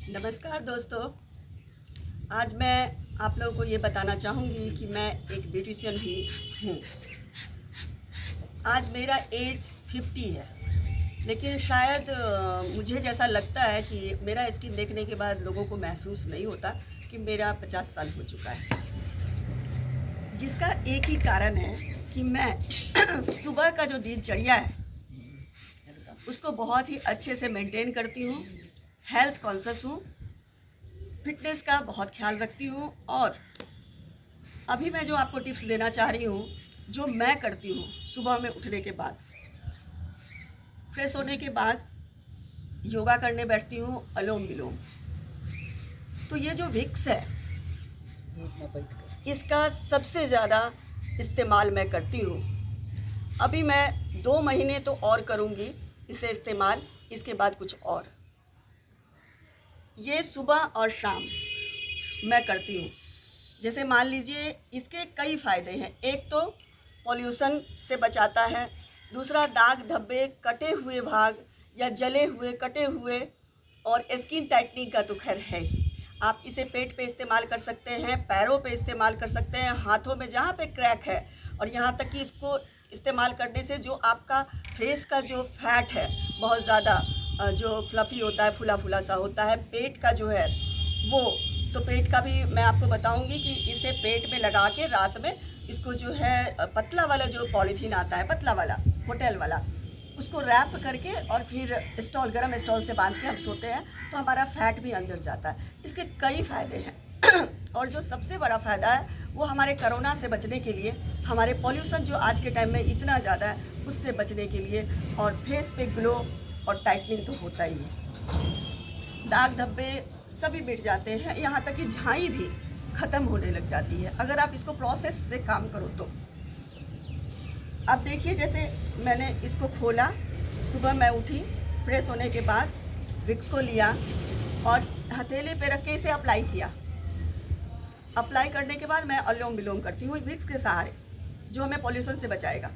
नमस्कार दोस्तों। आज मैं आप लोगों को ये बताना चाहूँगी कि मैं एक ब्यूटिशियन भी हूँ। आज मेरा एज 50 है, लेकिन शायद मुझे जैसा लगता है कि मेरा स्किन देखने के बाद लोगों को महसूस नहीं होता कि मेरा 50 साल हो चुका है। जिसका एक ही कारण है कि मैं सुबह का जो दिनचर्या है उसको बहुत ही अच्छे से मेंटेन करती हूँ, हेल्थ कॉन्शियस हूँ, फिटनेस का बहुत ख्याल रखती हूँ। और अभी मैं जो आपको टिप्स देना चाह रही हूँ, जो मैं करती हूँ सुबह में उठने के बाद, फ्रेश होने के बाद योगा करने बैठती हूँ, अनुलोम विलोम। तो ये जो विक्स है इसका सबसे ज़्यादा इस्तेमाल मैं करती हूँ। अभी मैं 2 महीने तो और करूँगी इसे इस्तेमाल, इसके बाद कुछ और। ये सुबह और शाम मैं करती हूँ। जैसे मान लीजिए इसके कई फ़ायदे हैं। एक तो पॉल्यूशन से बचाता है, दूसरा दाग धब्बे, कटे हुए भाग या जले हुए, कटे हुए, और स्किन टाइटनिंग का तो खैर है ही। आप इसे पेट पे इस्तेमाल कर सकते हैं, पैरों पे इस्तेमाल कर सकते हैं, हाथों में जहाँ पे क्रैक है, और यहाँ तक कि इसको इस्तेमाल करने से जो आपका फेस का जो फैट है बहुत ज़्यादा जो फ्लफ़ी होता है, फूला फूला सा होता है, पेट का जो है वो, तो पेट का भी मैं आपको बताऊंगी कि इसे पेट में लगा के रात में इसको जो है पतला वाला जो पॉलीथीन आता है, पतला वाला होटल वाला, उसको रैप करके और फिर स्टॉल, गरम स्टॉल से बांध के हम सोते हैं तो हमारा फैट भी अंदर जाता है। इसके कई फ़ायदे हैं और जो सबसे बड़ा फ़ायदा है वो हमारे कोरोना से बचने के लिए, हमारे पॉल्यूशन जो आज के टाइम में इतना ज़्यादा है उससे बचने के लिए, और फेस पे ग्लो और टाइटनिंग तो होता ही है। दाग धब्बे सभी मिट जाते हैं, यहाँ तक कि झाई भी ख़त्म होने लग जाती है अगर आप इसको प्रोसेस से काम करो तो। अब देखिए, जैसे मैंने इसको खोला, सुबह मैं उठी, फ्रेश होने के बाद विक्स को लिया और हथेली पे रख के इसे अप्लाई किया। अप्लाई करने के बाद मैं अनुलोम विलोम करती हूँ विक्स के सहारे, जो हमें पॉल्यूशन से बचाएगा।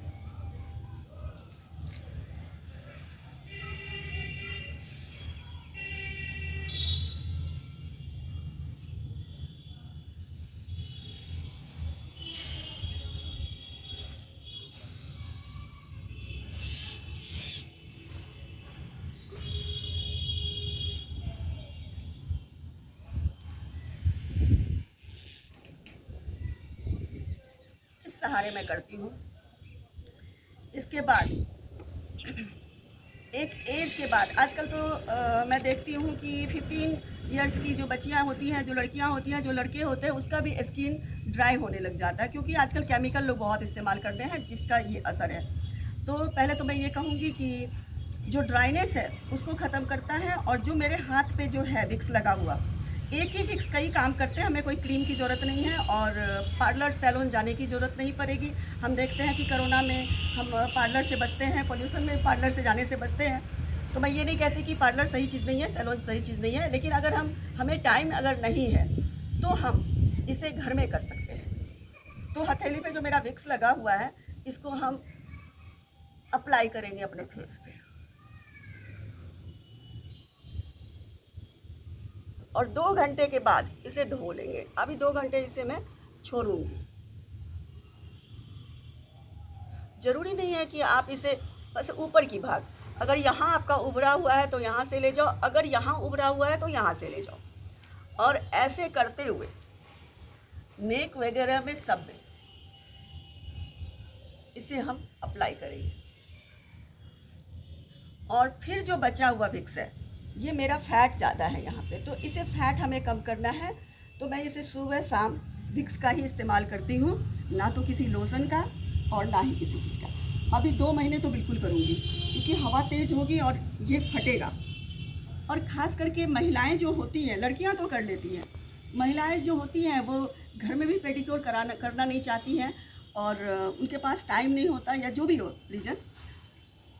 इस सहारे मैं करती हूँ। इसके बाद एक एज के बाद, आजकल तो मैं देखती हूँ कि 15 इयर्स की जो बच्चियाँ होती हैं, जो लड़कियाँ होती हैं, जो लड़के होते हैं, उसका भी स्किन ड्राई होने लग जाता है, क्योंकि आजकल केमिकल लोग बहुत इस्तेमाल कर रहे हैं जिसका ये असर है। तो पहले तो मैं ये कहूँगी कि जो ड्राइनेस है उसको ख़त्म करता है। और जो मेरे हाथ पे जो है विक्स लगा हुआ, एक ही फिक्स कई काम करते हैं, हमें कोई क्रीम की ज़रूरत नहीं है और पार्लर सैलून जाने की ज़रूरत नहीं पड़ेगी। हम देखते हैं कि कोरोना में हम पार्लर से बचते हैं, पोल्यूशन में पार्लर से जाने से बचते हैं। तो मैं ये नहीं कहती कि पार्लर सही चीज़ नहीं है, सैलून सही चीज़ नहीं है, लेकिन अगर हमें टाइम अगर नहीं है तो हम इसे घर में कर सकते हैं। तो हथेली पे जो मेरा विक्स लगा हुआ है इसको हम अप्लाई करेंगे अपने फेस पे, और 2 घंटे के बाद इसे धो लेंगे। अभी 2 घंटे इसे मैं छोड़ूंगी। ज़रूरी नहीं है कि आप इसे बस ऊपर की भाग, अगर यहाँ आपका उभरा हुआ है तो यहाँ से ले जाओ, अगर यहाँ उभरा हुआ है तो यहाँ से ले जाओ, और ऐसे करते हुए नेक वगैरह में सब में इसे हम अप्लाई करेंगे। और फिर जो बचा हुआ विक्स है, ये मेरा फैट ज़्यादा है यहाँ पे, तो इसे फैट हमें कम करना है, तो मैं इसे सुबह शाम विक्स का ही इस्तेमाल करती हूँ, ना तो किसी लोशन का और ना ही किसी चीज़ का। अभी 2 महीने तो बिल्कुल करूँगी, क्योंकि हवा तेज़ होगी और ये फटेगा। और ख़ास करके महिलाएं जो होती हैं, लड़कियां तो कर लेती हैं, महिलाएं जो होती हैं वो घर में भी पेडिक्योर करना नहीं चाहती हैं, और उनके पास टाइम नहीं होता या जो भी हो रीज़न,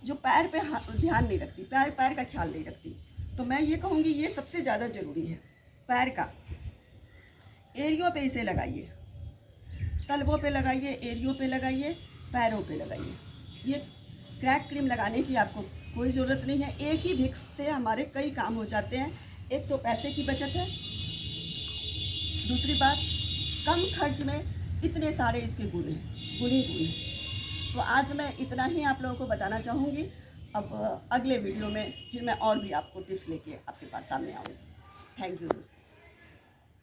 जो पैर पे ध्यान नहीं रखती, पैर का ख्याल नहीं रखती। तो मैं ये कहूँगी ये सबसे ज़्यादा ज़रूरी है। पैर का एरियो पे इसे लगाइए, तलवों पे लगाइए, एरियो पे लगाइए, पैरों पे लगाइए। ये क्रैक क्रीम लगाने की आपको कोई ज़रूरत नहीं है, एक ही विक्स से हमारे कई काम हो जाते हैं। एक तो पैसे की बचत है, दूसरी बात कम खर्च में इतने सारे इसके गुण ही गुण हैं। तो आज मैं इतना ही आप लोगों को बताना चाहूँगी। अब अगले वीडियो में फिर मैं और भी आपको टिप्स लेके आपके पास सामने आऊँगी। थैंक यू दोस्तों।